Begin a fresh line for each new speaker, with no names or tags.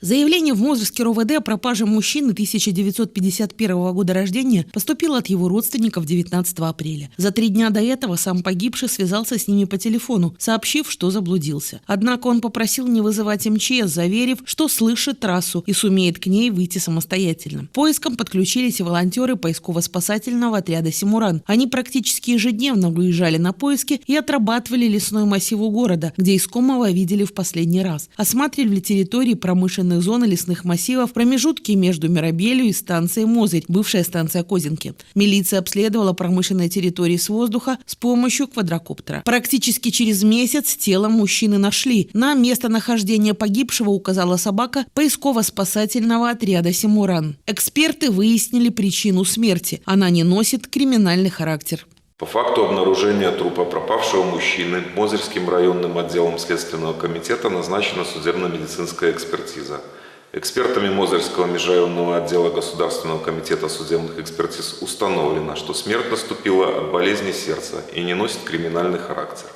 Заявление в Мозырский РОВД о пропаже мужчины 1951 года рождения поступило от его родственников 19 апреля. За 3 дня до этого сам погибший связался с ними по телефону, сообщив, что заблудился. Однако он попросил не вызывать МЧС, заверив, что слышит трассу и сумеет к ней выйти самостоятельно. К поискам подключились и волонтеры поисково-спасательного отряда «Симуран». Они практически ежедневно выезжали на поиски и отрабатывали лесной массив у города, где искомого видели в последний раз. Осматривали территории промышленных зон и лесных массивов, промежутки между Мирабелью и станцией Мозырь, бывшая станция Козинки. Милиция обследовала промышленные территории с воздуха с помощью квадрокоптера. Практически через месяц тело мужчины нашли. На местонахождение погибшего указала собака поисково-спасательного отряда «Симуран». Эксперты выяснили причину смерти. Она не носит криминальный характер.
По факту обнаружения трупа пропавшего мужчины Мозырским районным отделом Следственного комитета назначена судебно-медицинская экспертиза. Экспертами Мозырского межрайонного отдела Государственного комитета судебных экспертиз установлено, что смерть наступила от болезни сердца и не носит криминальный характер.